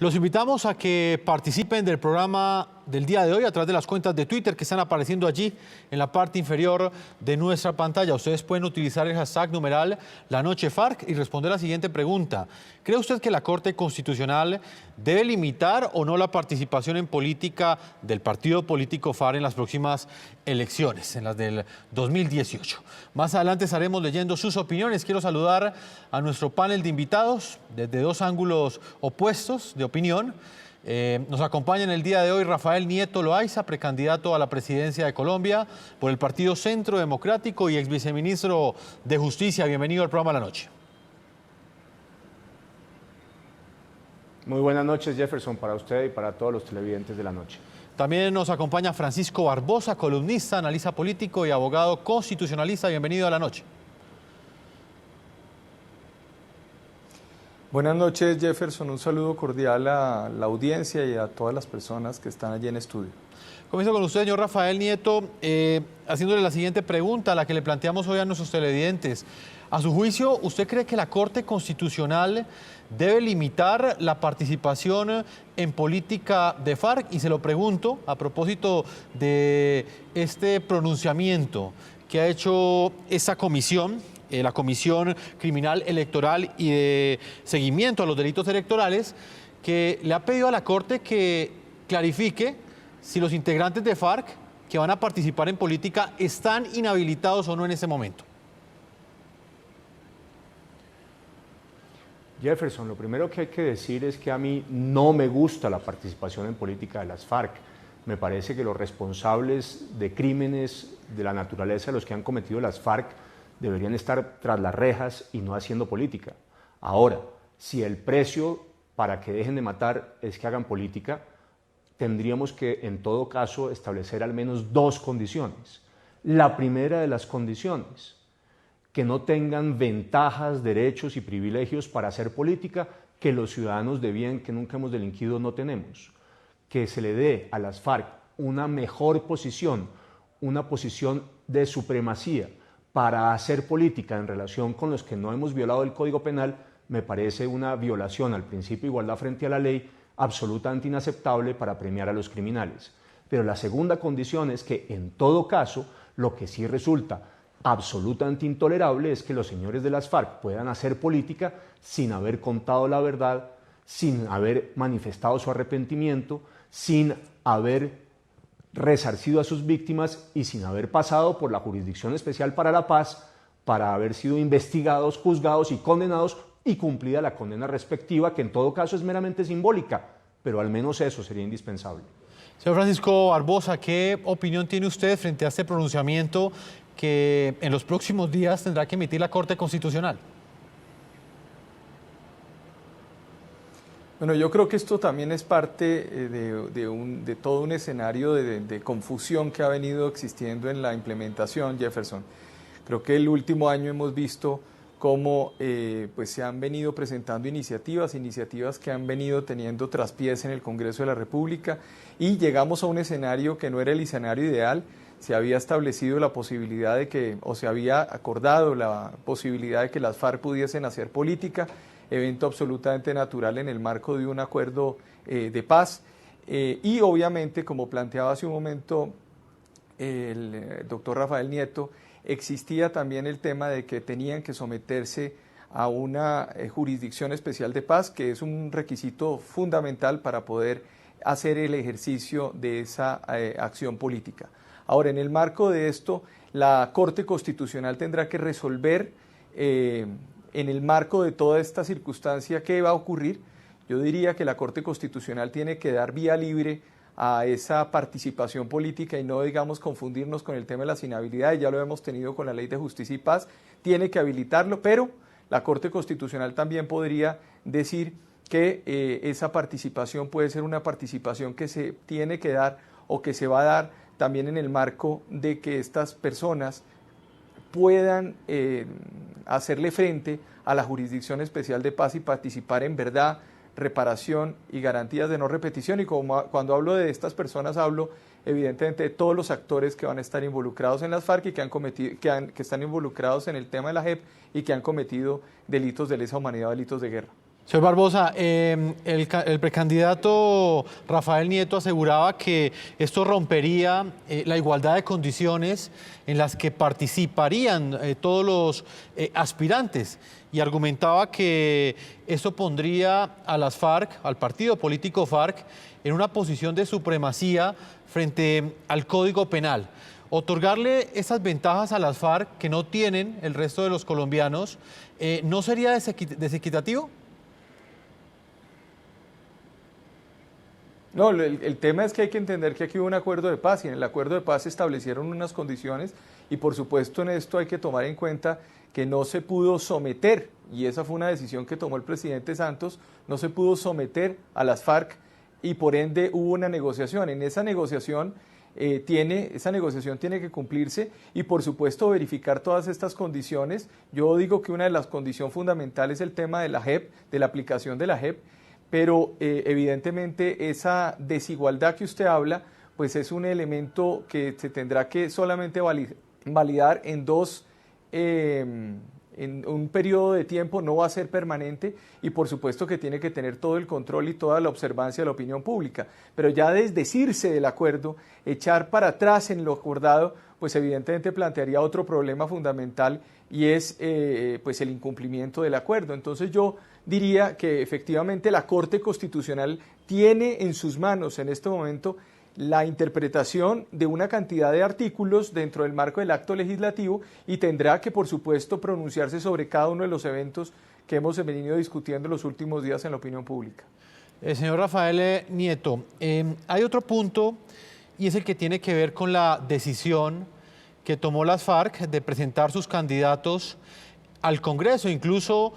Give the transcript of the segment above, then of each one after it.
Los invitamos a que participen del programa del día de hoy a través de las cuentas de Twitter que están apareciendo allí en la parte inferior de nuestra pantalla. Ustedes pueden utilizar el hashtag numeral La Noche FARC y responder la siguiente pregunta. ¿Cree usted que la Corte Constitucional debe limitar o no la participación en política del partido político FARC en las próximas elecciones, en las del 2018? Más adelante estaremos leyendo sus opiniones. Quiero saludar a nuestro panel de invitados desde dos ángulos opuestos de opinión. Nos acompaña en el día de hoy Rafael Nieto Loaiza, precandidato a la presidencia de Colombia por el Partido Centro Democrático y ex viceministro de Justicia. Bienvenido al programa La Noche. Muy buenas noches, Jefferson, para usted y para todos los televidentes de La Noche. También nos acompaña Francisco Barbosa, columnista, analista político y abogado constitucionalista. Bienvenido a La Noche. Buenas noches, Jefferson. Un saludo cordial a la audiencia y a todas las personas que están allí en estudio. Comienzo con usted, señor Rafael Nieto, haciéndole la siguiente pregunta, la que le planteamos hoy a nuestros televidentes. A su juicio, ¿usted cree que la Corte Constitucional debe limitar la participación en política de FARC? Y se lo pregunto a propósito de este pronunciamiento que ha hecho esa comisión, la Comisión Criminal Electoral y de Seguimiento a los Delitos Electorales, que le ha pedido a la Corte que clarifique si los integrantes de FARC que van a participar en política están inhabilitados o no en ese momento. Jefferson, lo primero que hay que decir es que a mí no me gusta la participación en política de las FARC. Me parece que los responsables de crímenes de la naturaleza de los que han cometido las FARC deberían estar tras las rejas y no haciendo política. Ahora, si el precio para que dejen de matar es que hagan política, tendríamos que, en todo caso, establecer al menos dos condiciones. La primera de las condiciones, que no tengan ventajas, derechos y privilegios para hacer política que los ciudadanos de bien que nunca hemos delinquido no tenemos. Que se le dé a las FARC una mejor posición, una posición de supremacía para hacer política en relación con los que no hemos violado el Código Penal, me parece una violación al principio de igualdad frente a la ley absolutamente inaceptable para premiar a los criminales. Pero la segunda condición es que, en todo caso, lo que sí resulta absolutamente intolerable es que los señores de las FARC puedan hacer política sin haber contado la verdad, sin haber manifestado su arrepentimiento, sin haber resarcido a sus víctimas y sin haber pasado por la Jurisdicción Especial para la Paz para haber sido investigados, juzgados y condenados y cumplida la condena respectiva, que en todo caso es meramente simbólica, pero al menos eso sería indispensable. Señor Francisco Barbosa, ¿qué opinión tiene usted frente a este pronunciamiento que en los próximos días tendrá que emitir la Corte Constitucional? Bueno, yo creo que esto también es parte de todo un escenario de confusión que ha venido existiendo en la implementación, Jefferson. Creo que el último año hemos visto cómo pues se han venido presentando iniciativas que han venido teniendo traspiés en el Congreso de la República y llegamos a un escenario que no era el escenario ideal. Se había establecido la posibilidad de que, o se había acordado la posibilidad de que las FARC pudiesen hacer política, evento absolutamente natural en el marco de un acuerdo de paz. Y obviamente, como planteaba hace un momento el doctor Rafael Nieto, existía también el tema de que tenían que someterse a una jurisdicción especial de paz, que es un requisito fundamental para poder hacer el ejercicio de esa acción política. Ahora, en el marco de esto, la Corte Constitucional tendrá que resolver en el marco de toda esta circunstancia qué va a ocurrir. Yo diría que la Corte Constitucional tiene que dar vía libre a esa participación política y no, digamos, confundirnos con el tema de las inhabilidades. Ya lo hemos tenido con la Ley de Justicia y Paz, tiene que habilitarlo, pero la Corte Constitucional también podría decir que esa participación puede ser una participación que se tiene que dar o que se va a dar también en el marco de que estas personas puedan hacerle frente a la Jurisdicción Especial de Paz y participar en verdad, reparación y garantías de no repetición. Y cuando hablo de estas personas, hablo evidentemente de todos los actores que van a estar involucrados en las FARC y que están involucrados en el tema de la JEP y que han cometido delitos de lesa humanidad o delitos de guerra. Señor Barbosa, el precandidato Rafael Nieto aseguraba que esto rompería la igualdad de condiciones en las que participarían todos los aspirantes y argumentaba que eso pondría a las FARC, al partido político FARC, en una posición de supremacía frente al Código Penal. Otorgarle esas ventajas a las FARC que no tienen el resto de los colombianos, ¿no sería desequitativo? No, el tema es que hay que entender que aquí hubo un acuerdo de paz y en el acuerdo de paz se establecieron unas condiciones y por supuesto en esto hay que tomar en cuenta que no se pudo someter, y esa fue una decisión que tomó el presidente Santos, no se pudo someter a las FARC y por ende hubo una negociación. En esa negociación tiene que cumplirse y por supuesto verificar todas estas condiciones. Yo digo que una de las condiciones fundamentales es el tema de la JEP, de la aplicación de la JEP, pero evidentemente esa desigualdad que usted habla, pues es un elemento que se tendrá que solamente validar en un periodo de tiempo, no va a ser permanente y por supuesto que tiene que tener todo el control y toda la observancia de la opinión pública. Pero ya desdecirse del acuerdo, echar para atrás en lo acordado, pues evidentemente plantearía otro problema fundamental y es pues el incumplimiento del acuerdo. Entonces yo diría que efectivamente la Corte Constitucional tiene en sus manos en este momento la interpretación de una cantidad de artículos dentro del marco del acto legislativo y tendrá que, por supuesto, pronunciarse sobre cada uno de los eventos que hemos venido discutiendo en los últimos días en la opinión pública. Señor Rafael Nieto, hay otro punto y es el que tiene que ver con la decisión que tomó las FARC de presentar sus candidatos al Congreso. Incluso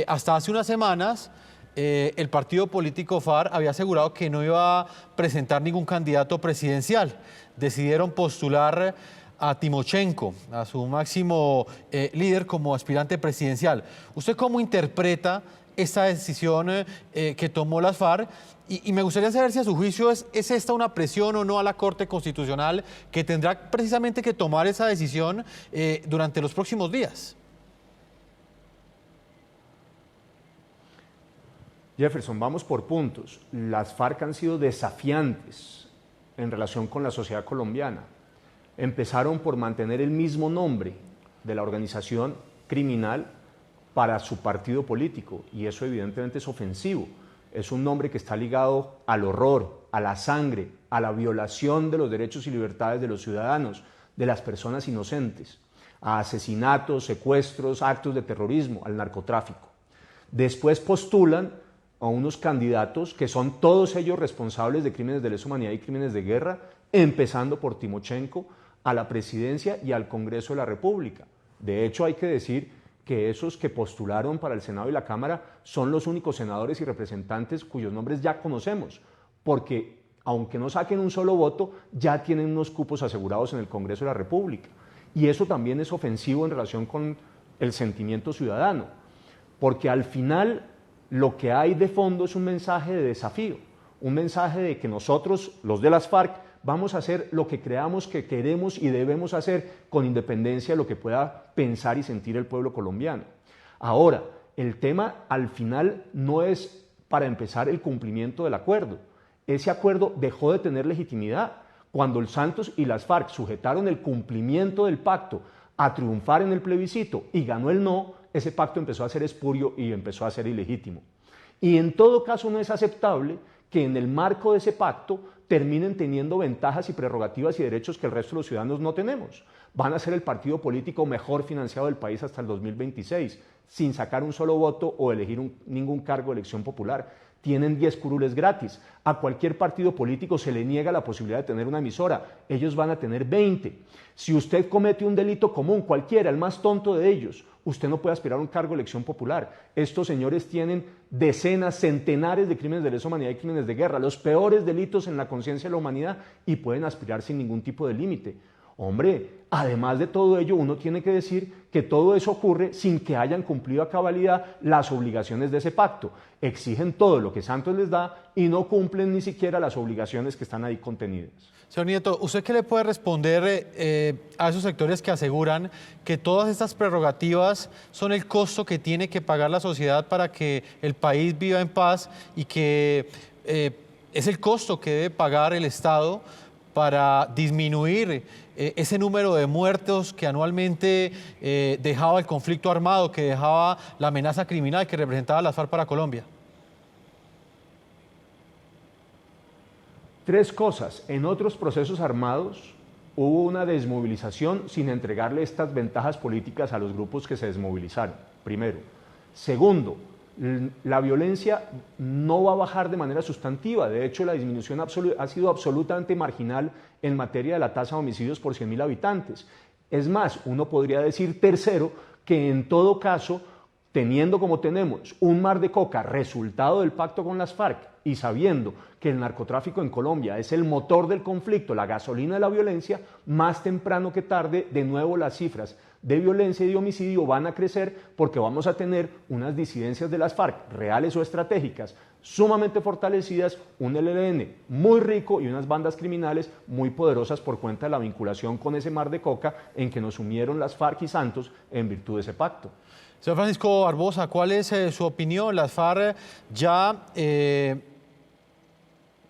hasta hace unas semanas el partido político FARC había asegurado que no iba a presentar ningún candidato presidencial. Decidieron postular a Timochenko, a su máximo líder, como aspirante presidencial. ¿Usted cómo interpreta esta decisión que tomó las FARC? Y me gustaría saber si a su juicio es esta una presión o no a la Corte Constitucional que tendrá precisamente que tomar esa decisión durante los próximos días. Jefferson, vamos por puntos. Las FARC han sido desafiantes en relación con la sociedad colombiana. Empezaron por mantener el mismo nombre de la organización criminal para su partido político y eso evidentemente es ofensivo. Es un nombre que está ligado al horror, a la sangre, a la violación de los derechos y libertades de los ciudadanos, de las personas inocentes, a asesinatos, secuestros, actos de terrorismo, al narcotráfico. Después postulan a unos candidatos que son todos ellos responsables de crímenes de lesa humanidad y crímenes de guerra, empezando por Timochenko, a la presidencia y al Congreso de la República. De hecho, hay que decir que esos que postularon para el Senado y la Cámara son los únicos senadores y representantes cuyos nombres ya conocemos, porque aunque no saquen un solo voto, ya tienen unos cupos asegurados en el Congreso de la República. Y eso también es ofensivo en relación con el sentimiento ciudadano, porque al final lo que hay de fondo es un mensaje de desafío, un mensaje de que nosotros, los de las FARC, vamos a hacer lo que creamos que queremos y debemos hacer con independencia de lo que pueda pensar y sentir el pueblo colombiano. Ahora, el tema al final no es para empezar el cumplimiento del acuerdo. Ese acuerdo dejó de tener legitimidad cuando el Santos y las FARC sujetaron el cumplimiento del pacto a triunfar en el plebiscito y ganó el no. Ese pacto empezó a ser espurio y empezó a ser ilegítimo. Y en todo caso no es aceptable que en el marco de ese pacto terminen teniendo ventajas y prerrogativas y derechos que el resto de los ciudadanos no tenemos. Van a ser el partido político mejor financiado del país hasta el 2026, sin sacar un solo voto o elegir ningún cargo de elección popular. Tienen 10 curules gratis. A cualquier partido político se le niega la posibilidad de tener una emisora. Ellos van a tener 20. Si usted comete un delito común, cualquiera, el más tonto de ellos, usted no puede aspirar a un cargo de elección popular. Estos señores tienen decenas, centenares de crímenes de lesa humanidad y crímenes de guerra, los peores delitos en la conciencia de la humanidad y pueden aspirar sin ningún tipo de límite. Hombre, además de todo ello, uno tiene que decir que todo eso ocurre sin que hayan cumplido a cabalidad las obligaciones de ese pacto. Exigen todo lo que Santos les da y no cumplen ni siquiera las obligaciones que están ahí contenidas. Señor Nieto, ¿usted qué le puede responder a esos sectores que aseguran que todas estas prerrogativas son el costo que tiene que pagar la sociedad para que el país viva en paz y que es el costo que debe pagar el Estado para disminuir ese número de muertos que anualmente dejaba el conflicto armado, que dejaba la amenaza criminal que representaba las FARC para Colombia? Tres cosas. En otros procesos armados hubo una desmovilización sin entregarle estas ventajas políticas a los grupos que se desmovilizaron, primero. Segundo, la violencia no va a bajar de manera sustantiva. De hecho, la disminución ha sido absolutamente marginal en materia de la tasa de homicidios por 100.000 habitantes. Es más, uno podría decir, tercero, que en todo caso, teniendo como tenemos un mar de coca resultado del pacto con las FARC y sabiendo que el narcotráfico en Colombia es el motor del conflicto, la gasolina de la violencia, más temprano que tarde, de nuevo las cifras de violencia y de homicidio van a crecer porque vamos a tener unas disidencias de las FARC, reales o estratégicas, sumamente fortalecidas, un ELN muy rico y unas bandas criminales muy poderosas por cuenta de la vinculación con ese mar de coca en que nos sumieron las FARC y Santos en virtud de ese pacto. Señor Francisco Barbosa, ¿cuál es su opinión? Las FARC ya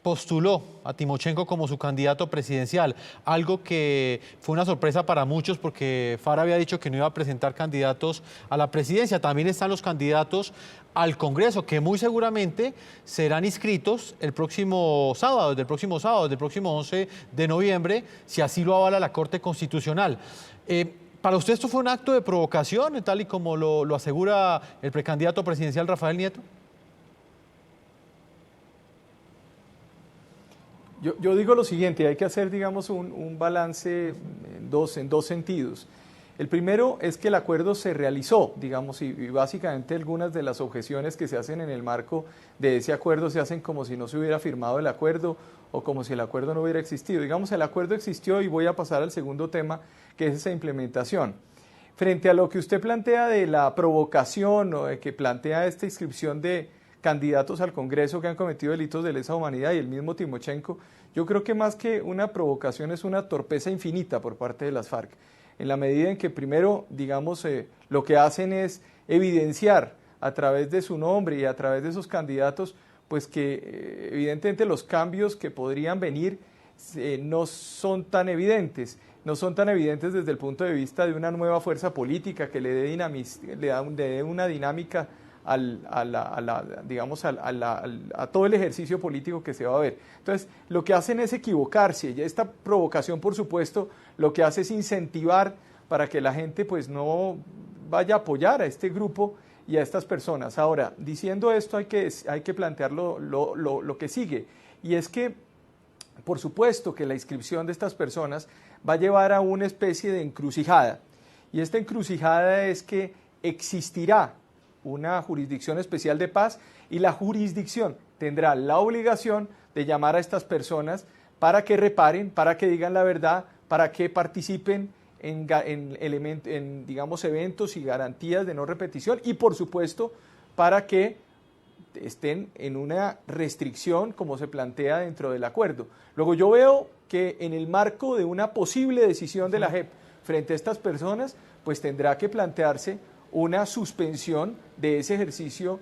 postuló a Timochenko como su candidato presidencial, algo que fue una sorpresa para muchos porque FARC había dicho que no iba a presentar candidatos a la presidencia. También están los candidatos al Congreso, que muy seguramente serán inscritos el próximo sábado, desde el próximo 11 de noviembre, si así lo avala la Corte Constitucional. ¿Para usted esto fue un acto de provocación, tal y como lo asegura el precandidato presidencial Rafael Nieto? Yo digo lo siguiente, hay que hacer, digamos, un balance en dos sentidos. El primero es que el acuerdo se realizó, digamos, y básicamente algunas de las objeciones que se hacen en el marco de ese acuerdo se hacen como si no se hubiera firmado el acuerdo o como si el acuerdo no hubiera existido. Digamos, el acuerdo existió y voy a pasar al segundo tema, que es esa implementación. Frente a lo que usted plantea de la provocación o de que plantea esta inscripción de candidatos al Congreso que han cometido delitos de lesa humanidad y el mismo Timochenko, yo creo que más que una provocación es una torpeza infinita por parte de las FARC, en la medida en que primero, digamos, lo que hacen es evidenciar a través de su nombre y a través de esos candidatos, pues que evidentemente los cambios que podrían venir no son tan evidentes desde el punto de vista de una nueva fuerza política que le dé una dinámica a todo el ejercicio político que se va a ver. Entonces, lo que hacen es equivocarse, y esta provocación, por supuesto, lo que hace es incentivar para que la gente pues no vaya a apoyar a este grupo y a estas personas. Ahora, diciendo esto, hay que plantear lo que sigue, y es que, por supuesto, que la inscripción de estas personas va a llevar a una especie de encrucijada, y esta encrucijada es que existirá una jurisdicción especial de paz y la jurisdicción tendrá la obligación de llamar a estas personas para que reparen, para que digan la verdad, para que participen en digamos, eventos y garantías de no repetición y, por supuesto, para que estén en una restricción como se plantea dentro del acuerdo. Luego yo veo que en el marco de una posible decisión de la JEP frente a estas personas, pues tendrá que plantearse una suspensión de ese ejercicio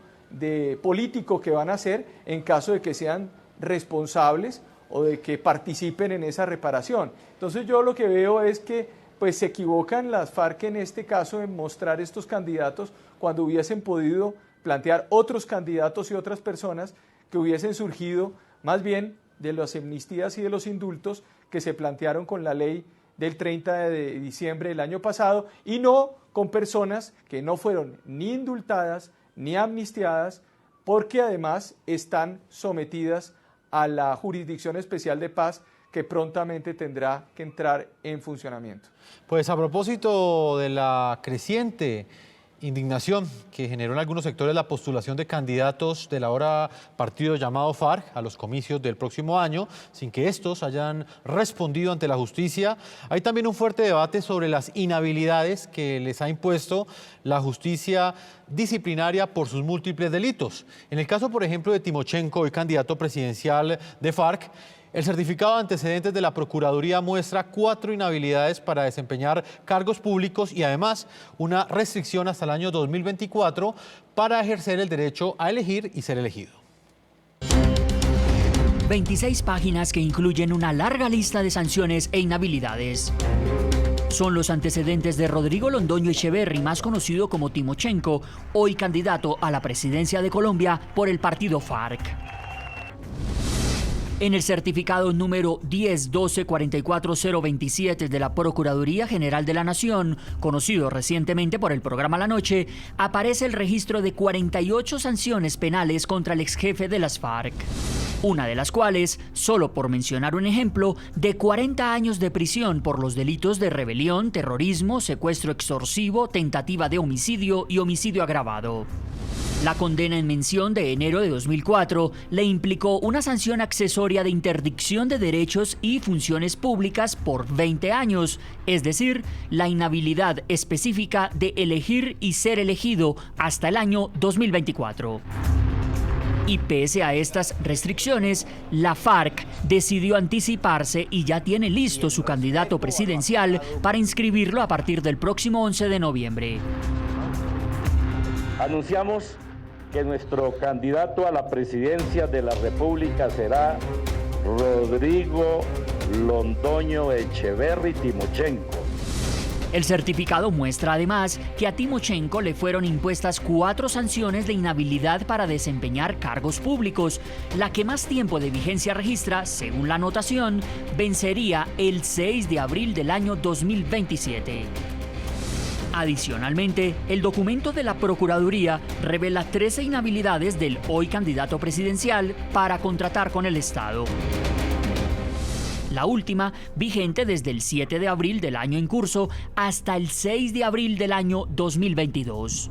político que van a hacer en caso de que sean responsables o de que participen en esa reparación. Entonces yo lo que veo es que pues se equivocan las FARC en este caso en mostrar estos candidatos cuando hubiesen podido plantear otros candidatos y otras personas que hubiesen surgido más bien de las amnistías y de los indultos que se plantearon con la ley del 30 de diciembre del año pasado y no con personas que no fueron ni indultadas ni amnistiadas porque además están sometidas a la Jurisdicción Especial de Paz que prontamente tendrá que entrar en funcionamiento. Pues a propósito de la creciente indignación que generó en algunos sectores la postulación de candidatos del ahora partido llamado FARC a los comicios del próximo año, sin que estos hayan respondido ante la justicia. Hay también un fuerte debate sobre las inhabilidades que les ha impuesto la justicia disciplinaria por sus múltiples delitos. En el caso, por ejemplo, de Timochenko, hoy candidato presidencial de FARC, el certificado de antecedentes de la Procuraduría muestra 4 inhabilidades para desempeñar cargos públicos y además una restricción hasta el año 2024 para ejercer el derecho a elegir y ser elegido. 26 páginas que incluyen una larga lista de sanciones e inhabilidades. Son los antecedentes de Rodrigo Londoño Echeverri, más conocido como Timochenko, hoy candidato a la presidencia de Colombia por el partido FARC. En el certificado número 10-12-44-027 de la Procuraduría General de la Nación, conocido recientemente por el programa La Noche, aparece el registro de 48 sanciones penales contra el exjefe de las FARC. Una de las cuales, solo por mencionar un ejemplo, de 40 años de prisión por los delitos de rebelión, terrorismo, secuestro extorsivo, tentativa de homicidio y homicidio agravado. La condena en mención de enero de 2004 le implicó una sanción accesoria de interdicción de derechos y funciones públicas por 20 años, es decir, la inhabilidad específica de elegir y ser elegido hasta el año 2024. Y pese a estas restricciones, la FARC decidió anticiparse y ya tiene listo su candidato presidencial para inscribirlo a partir del próximo 11 de noviembre. Anunciamos que nuestro candidato a la presidencia de la República será Rodrigo Londoño Echeverri Timochenko. El certificado muestra además que a Timochenko le fueron impuestas 4 sanciones de inhabilidad para desempeñar cargos públicos. La que más tiempo de vigencia registra, según la anotación, vencería el 6 de abril del año 2027. Adicionalmente, el documento de la Procuraduría revela 13 inhabilidades del hoy candidato presidencial para contratar con el Estado. La última, vigente desde el 7 de abril del año en curso hasta el 6 de abril del año 2022.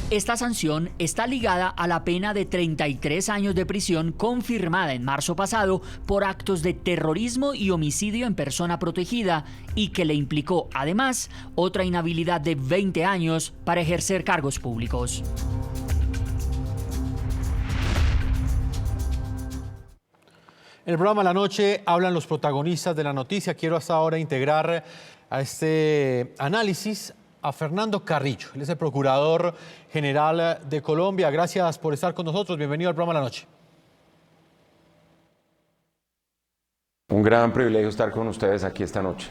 Esta sanción está ligada a la pena de 33 años de prisión confirmada en marzo pasado por actos de terrorismo y homicidio en persona protegida y que le implicó además otra inhabilidad de 20 años para ejercer cargos públicos. En el programa La Noche hablan los protagonistas de la noticia. Quiero hasta ahora integrar a este análisis a Fernando Carrillo. Él es el Procurador General de Colombia. Gracias por estar con nosotros. Bienvenido al programa La Noche. Un gran privilegio estar con ustedes aquí esta noche.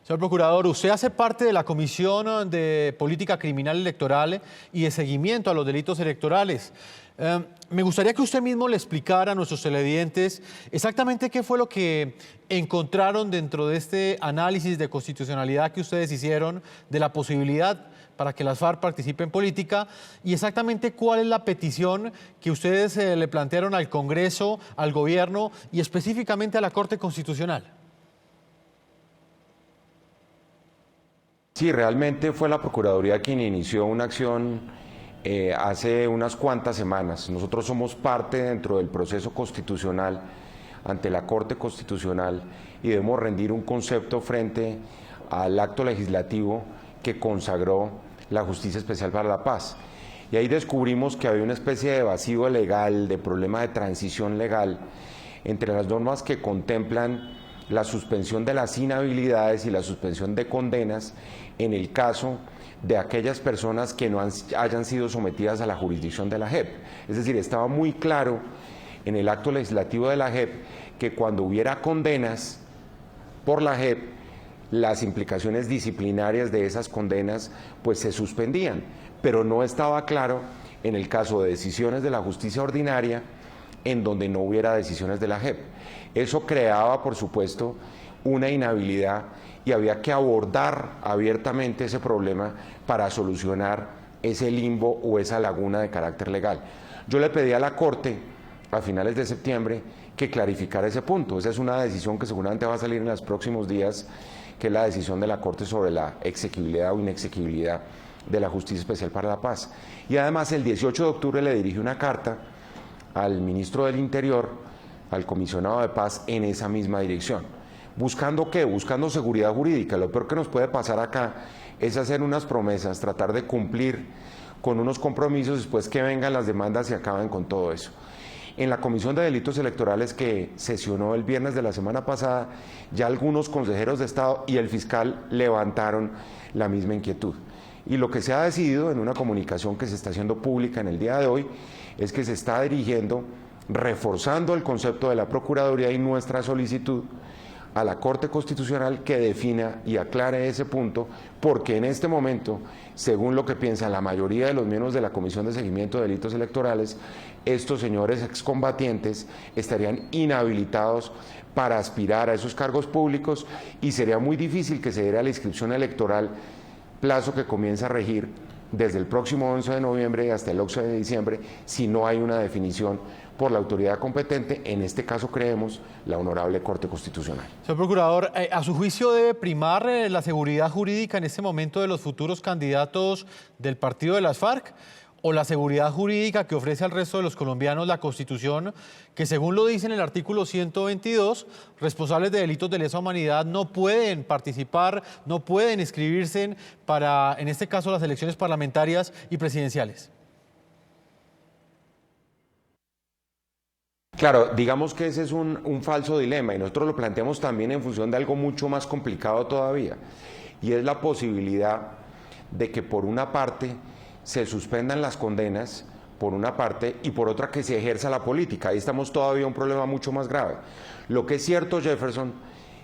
Señor Procurador, usted hace parte de la Comisión de Política Criminal Electoral y de seguimiento a los delitos electorales. Me gustaría que usted mismo le explicara a nuestros televidentes exactamente qué fue lo que encontraron dentro de este análisis de constitucionalidad que ustedes hicieron de la posibilidad para que las FARC participen en política y exactamente cuál es la petición que ustedes le plantearon al Congreso, al Gobierno y específicamente a la Corte Constitucional. Sí, realmente fue la Procuraduría quien inició una acción hace unas cuantas semanas. Nosotros somos parte dentro del proceso constitucional ante la Corte Constitucional y debemos rendir un concepto frente al acto legislativo que consagró la Justicia Especial para la Paz. Y ahí descubrimos que había una especie de vacío legal, de problema de transición legal, entre las normas que contemplan la suspensión de las inhabilidades y la suspensión de condenas en el caso de aquellas personas que no hayan sido sometidas a la jurisdicción de la JEP. Es decir, estaba muy claro en el acto legislativo de la JEP que cuando hubiera condenas por la JEP, las implicaciones disciplinarias de esas condenas pues se suspendían, pero no estaba claro en el caso de decisiones de la justicia ordinaria en donde no hubiera decisiones de la JEP. Eso creaba, por supuesto, una inhabilidad y había que abordar abiertamente ese problema para solucionar ese limbo o esa laguna de carácter legal. Yo le pedí a la Corte a finales de septiembre que clarificara ese punto. Esa es una decisión que seguramente va a salir en los próximos días, que es la decisión de la Corte sobre la exequibilidad o inexequibilidad de la Justicia Especial para la Paz. Y además el 18 de octubre le dirigí una carta al ministro del Interior, al comisionado de paz, en esa misma dirección. ¿Buscando qué? Buscando seguridad jurídica. Lo peor que nos puede pasar acá es hacer unas promesas, tratar de cumplir con unos compromisos, después que vengan las demandas y acaben con todo eso. En la Comisión de Delitos Electorales que sesionó el viernes de la semana pasada, ya algunos consejeros de Estado y el fiscal levantaron la misma inquietud. Y lo que se ha decidido en una comunicación que se está haciendo pública en el día de hoy es que se está dirigiendo, reforzando el concepto de la Procuraduría y nuestra solicitud a la Corte Constitucional que defina y aclare ese punto, porque en este momento, según lo que piensan la mayoría de los miembros de la Comisión de Seguimiento de Delitos Electorales, estos señores excombatientes estarían inhabilitados para aspirar a esos cargos públicos y sería muy difícil que se diera la inscripción electoral, plazo que comienza a regir desde el próximo 11 de noviembre hasta el 11 de diciembre, si no hay una definición por la autoridad competente, en este caso creemos la Honorable Corte Constitucional. Señor Procurador, ¿a su juicio debe primar la seguridad jurídica en este momento de los futuros candidatos del partido de las FARC o la seguridad jurídica que ofrece al resto de los colombianos la Constitución, que según lo dice en el artículo 122, responsables de delitos de lesa humanidad no pueden participar, no pueden inscribirse para, en este caso, las elecciones parlamentarias y presidenciales? Claro, digamos que ese es un falso dilema y nosotros lo planteamos también en función de algo mucho más complicado todavía, y es la posibilidad de que por una parte se suspendan las condenas, por una parte, y por otra que se ejerza la política. Ahí estamos todavía en un problema mucho más grave. Lo que es cierto, Jefferson,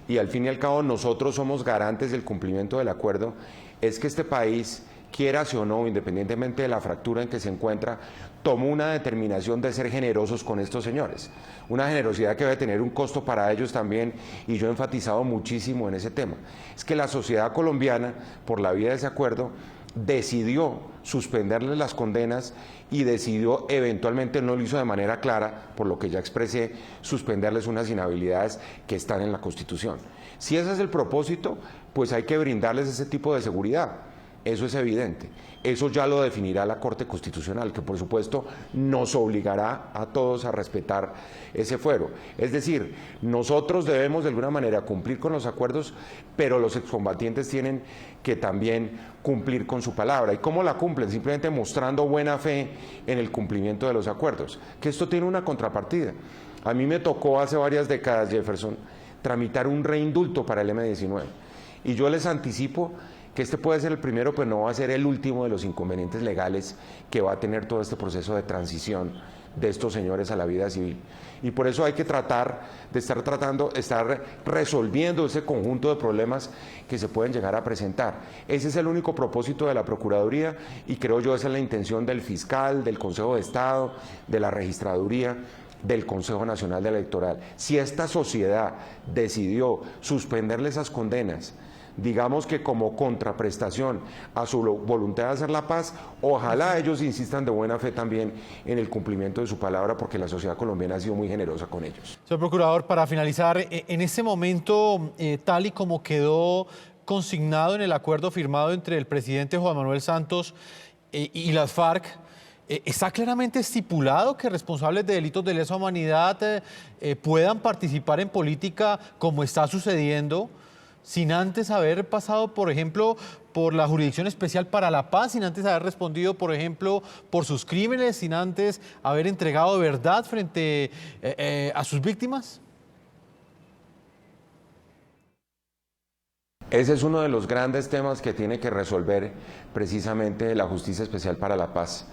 y al fin y al cabo nosotros somos garantes del cumplimiento del acuerdo, es que este país, quiera o no, independientemente de la fractura en que se encuentra, tomó una determinación de ser generosos con estos señores. Una generosidad que debe tener un costo para ellos también, y yo he enfatizado muchísimo en ese tema. Es que la sociedad colombiana, por la vía de ese acuerdo, decidió suspenderles las condenas y decidió, eventualmente no lo hizo de manera clara, por lo que ya expresé, suspenderles unas inhabilidades que están en la Constitución. Si ese es el propósito, pues hay que brindarles ese tipo de seguridad. Eso es evidente. Eso ya lo definirá la Corte Constitucional, que por supuesto nos obligará a todos a respetar ese fuero. Es decir, nosotros debemos de alguna manera cumplir con los acuerdos, pero los excombatientes tienen que también cumplir con su palabra. ¿Y cómo la cumplen? Simplemente mostrando buena fe en el cumplimiento de los acuerdos. Que esto tiene una contrapartida. A mí me tocó hace varias décadas, Jefferson, tramitar un reindulto para el M-19. Y yo les anticipo que este puede ser el primero, pero no va a ser el último de los inconvenientes legales que va a tener todo este proceso de transición de estos señores a la vida civil. Y por eso hay que estar resolviendo ese conjunto de problemas que se pueden llegar a presentar. Ese es el único propósito de la Procuraduría y creo yo esa es la intención del fiscal, del Consejo de Estado, de la Registraduría, del Consejo Nacional Electoral. Si esta sociedad decidió suspenderle esas condenas, digamos que como contraprestación a su voluntad de hacer la paz, ojalá ellos insistan de buena fe también en el cumplimiento de su palabra, porque la sociedad colombiana ha sido muy generosa con ellos. Señor Procurador, para finalizar, en este momento, tal y como quedó consignado en el acuerdo firmado entre el presidente Juan Manuel Santos y las FARC, ¿está claramente estipulado que responsables de delitos de lesa humanidad puedan participar en política como está sucediendo, sin antes haber pasado, por ejemplo, por la Jurisdicción Especial para la Paz, sin antes haber respondido, por ejemplo, por sus crímenes, sin antes haber entregado verdad frente a sus víctimas? Ese es uno de los grandes temas que tiene que resolver precisamente la Justicia Especial para la Paz.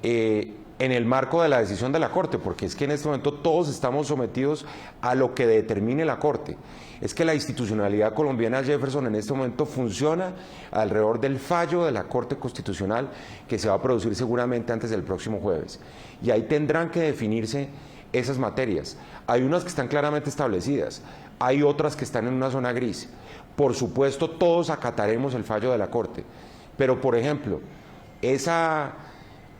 En el marco de la decisión de la Corte, porque es que en este momento todos estamos sometidos a lo que determine la Corte. Es que la institucionalidad colombiana, Jefferson, en este momento funciona alrededor del fallo de la Corte Constitucional que se va a producir seguramente antes del próximo jueves. Y ahí tendrán que definirse esas materias. Hay unas que están claramente establecidas, hay otras que están en una zona gris. Por supuesto, todos acataremos el fallo de la Corte, pero por ejemplo, esa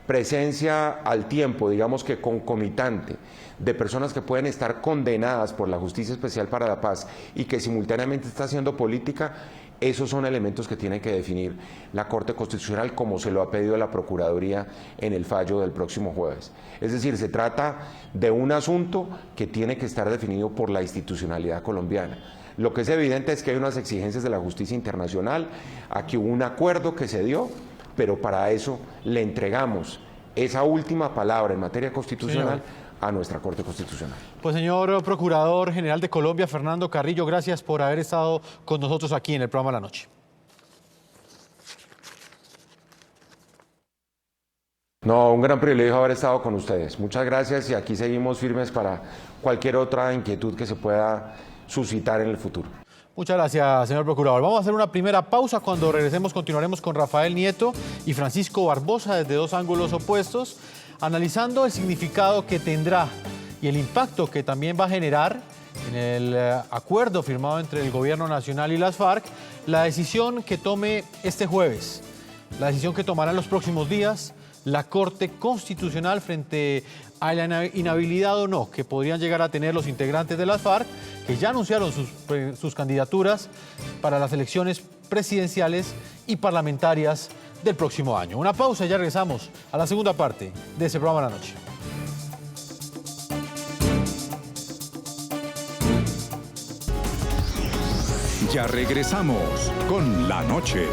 presencia al tiempo, digamos que concomitante, de personas que pueden estar condenadas por la Justicia Especial para la Paz y que simultáneamente está haciendo política, Esos son elementos que tiene que definir la Corte Constitucional, como se lo ha pedido la Procuraduría en el fallo del próximo jueves. Es decir, se trata de un asunto que tiene que estar definido por la institucionalidad colombiana. Lo que es evidente es que hay unas exigencias de la justicia internacional, aquí hubo un acuerdo que se dio, pero para eso le entregamos esa última palabra en materia constitucional a nuestra Corte Constitucional. Pues señor Procurador General de Colombia, Fernando Carrillo, gracias por haber estado con nosotros aquí en el programa La Noche. No, un gran privilegio haber estado con ustedes. Muchas gracias y aquí seguimos firmes para cualquier otra inquietud que se pueda suscitar en el futuro. Muchas gracias, señor Procurador. Vamos a hacer una primera pausa. Cuando regresemos continuaremos con Rafael Nieto y Francisco Barbosa desde dos ángulos opuestos, analizando el significado que tendrá y el impacto que también va a generar en el acuerdo firmado entre el Gobierno Nacional y las FARC, la decisión que tome este jueves, la decisión que tomará en los próximos días la Corte Constitucional frente a la inhabilidad o no que podrían llegar a tener los integrantes de las FARC, que ya anunciaron sus candidaturas para las elecciones presidenciales y parlamentarias del próximo año. Una pausa y ya regresamos a la segunda parte de ese programa La Noche. Ya regresamos con La Noche.